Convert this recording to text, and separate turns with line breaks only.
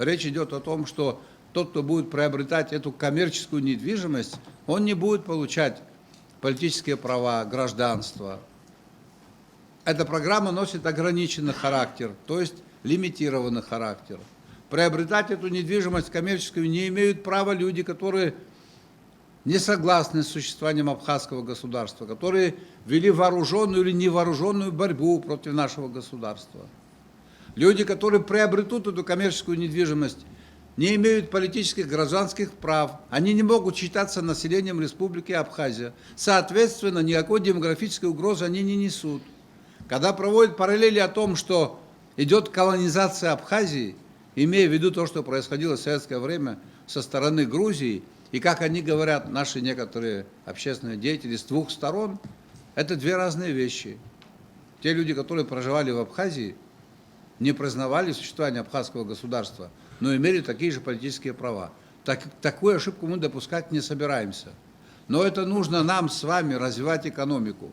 речь идет о том, что тот, кто будет приобретать эту коммерческую недвижимость, он не будет получать политические права, гражданство. Эта программа носит ограниченный характер, то есть лимитированный характер. Приобретать эту недвижимость коммерческую не имеют права люди, которые не согласны с существованием абхазского государства, которые вели вооруженную или невооруженную борьбу против нашего государства. Люди, которые приобретут эту коммерческую недвижимость, не имеют политических, гражданских прав, они не могут считаться населением Республики Абхазия. Соответственно, никакой демографической угрозы они не несут. Когда проводят параллели о том, что идет колонизация Абхазии, имея в виду то, что происходило в советское время со стороны Грузии, и как они говорят, наши некоторые общественные деятели, с двух сторон, это две разные вещи. Те люди, которые проживали в Абхазии, не признавали существование абхазского государства, но имели такие же политические права. Такую ошибку мы допускать не собираемся. Но это нужно нам с вами развивать экономику.